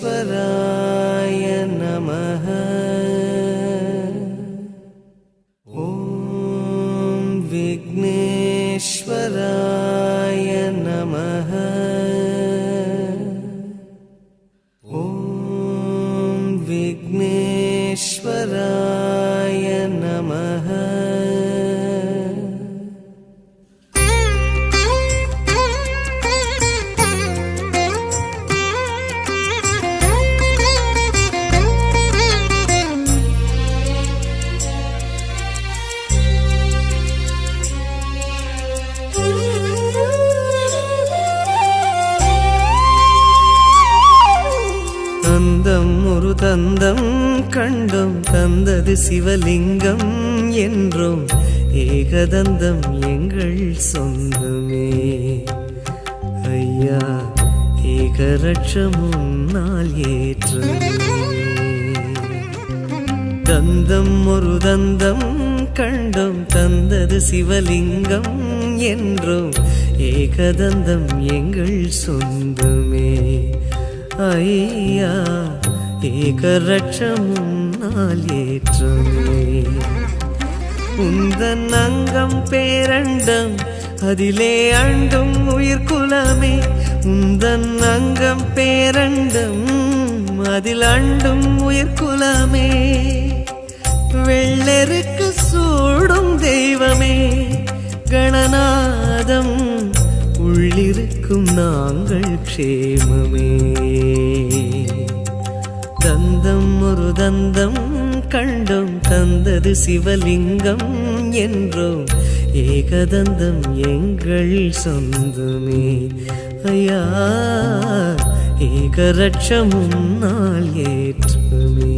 विघ्नेश्वराय नमः। ॐ विघ्नेश्वराय नमः। ॐ विघ्नेश्वराय नमः। ஒரு தந்தம் கண்டும் தந்தது சிவலிங்கம் என்றும் ஏகதந்தம் எங்கள் சொந்தமே ஐயா ஏகரட்சம் முன்னால் ஏற்றமே தந்தம் ஒரு தந்தம் கண்டும் தந்தது சிவலிங்கம் என்றும் ஏகதந்தம் எங்கள் சொந்தமே ஐயா ஏகரட்சம் முன்னால் ஏற்றமே உந்தன் அங்கம் பேரண்டம் அதிலே அண்டும் உயிர் குலமே உந்தன் அங்கம் பேரண்டம் அதில் அண்டும் உயிர் குலமே வெள்ளெருக்கு சூடும் தெய்வமே கணநாதம் உள்ளிருக்கும் நாங்கள் க்ஷேமமே தந்தம் ஒரு தந்தம் கண்டும் தந்தது சிவலிங்கம் என்றும் ஏகதந்தம் எங்கள் சொந்தமே ஐயா ஏகரட்சம் முன்னால் ஏற்றமே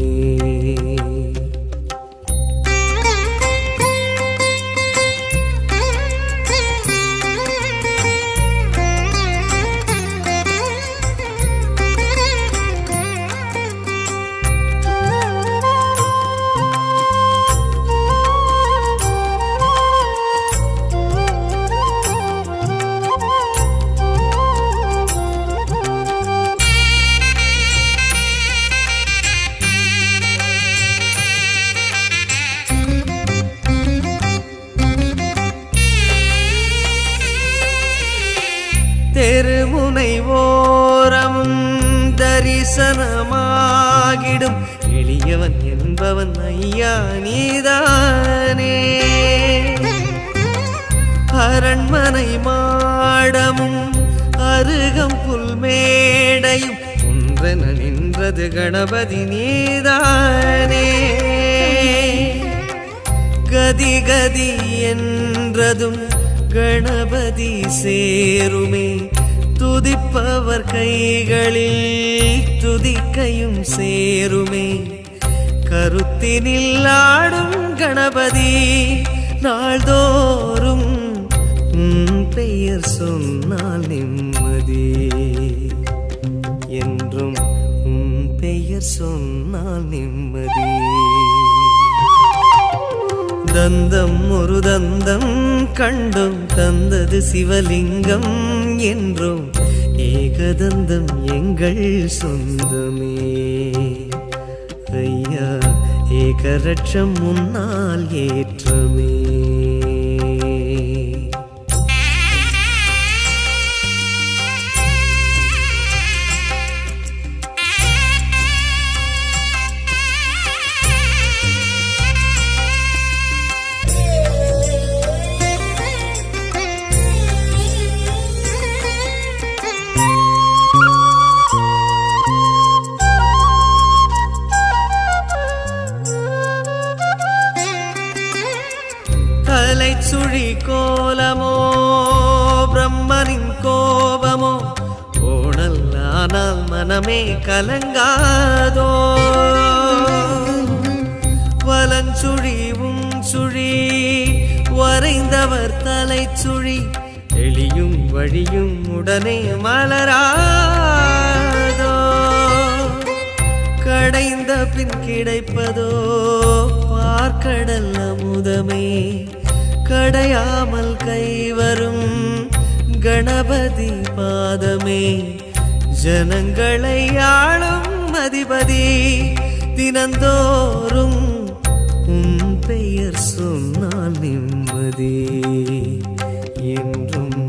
தெருமுனை ஓரமும் தரிசனமாகிடும் எளியவன் என்பவன் ஐயா நீதானே அரண்மனை மாடமும் அருகம் புல்மேடையும் ஒன்றென நின்றது கணபதி நீதானே கதி கதி என்றதும் கணபதி சேருமே துதிப்பவர் கைகளில் துதிக்கையும் சேருமே கருத்தினில் ஆடும் கணபதி நாள்தோறும் பெயர் சொன்னால் நிம்மதி என்றும் பெயர் சொன்னால் நிம்மதி தந்தம் ஒரு தந்தம் கண்டும் தந்தது சிவலிங்கம் என்றும் ஏகதந்தம் எங்கள் சொந்தமே ஐயா ஏகரட்சம் முன்னால் ஏற்றமே சுழி கோலமோ பிரம்மனின் கோபமோ கோணல் ஆனால் மனமே கலங்காதோ வலஞ்சுழிவும் சுழி வரைந்தவர் தலை சுழி எளியும் வழியும் உடனே மலராதோ கடைந்த பின் கிடைப்பதோ பார்க்கடல் அமுதமே கடையாமல் கைவரும் கணபதி பாதமே ஜனங்களை ஆளும் அதிபதி தினந்தோறும் உன் பெயர் சொன்னால் நிம்மதி என்றும்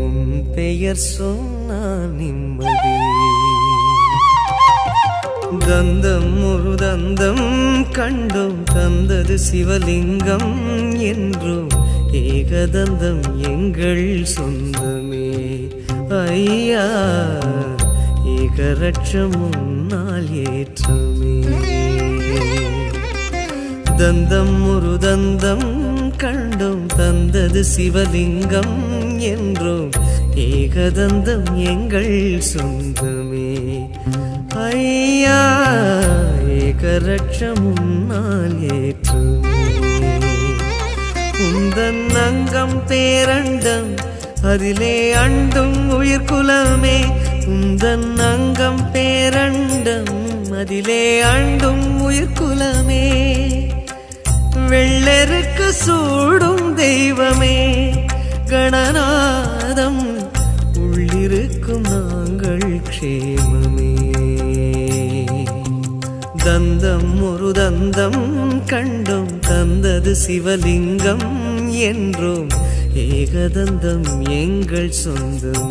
உன் பெயர் சொன்னால் நிம்மதி தந்தம் ஒரு தந்தம் கண்டோம் தந்தது சிவலிங்கம் என்றும் ஏகதந்தம் எங்கள் சொந்தமே ஐயா ஏகரட்சம் முன்னால் ஏற்றமே தந்தம் ஒரு தந்தம் கண்டோம் தந்தது சிவலிங்கம் என்றும் ஏகதந்தம் எங்கள் சொந்தமே ஐயா ஏகரட்சம் முன்னால் ஏற்றுமே உந்தன் அங்கம் பேரண்டம் அதிலே அண்டும் உயிர்குலமே உந்தன் அங்கம் பேரண்டம் அதிலே அண்டும் உயிர்குலமே வெள்ளெருக்கு சூடும் தெய்வமே கணநாதம் உள்ளிருக்கும் நாங்கள் க்ஷேமமே தந்தம் ஒரு தந்தம் கண்டோம் தந்தது சிவலிங்கம் என்றோம் ஏகதந்தம் எங்கள் சொந்தம்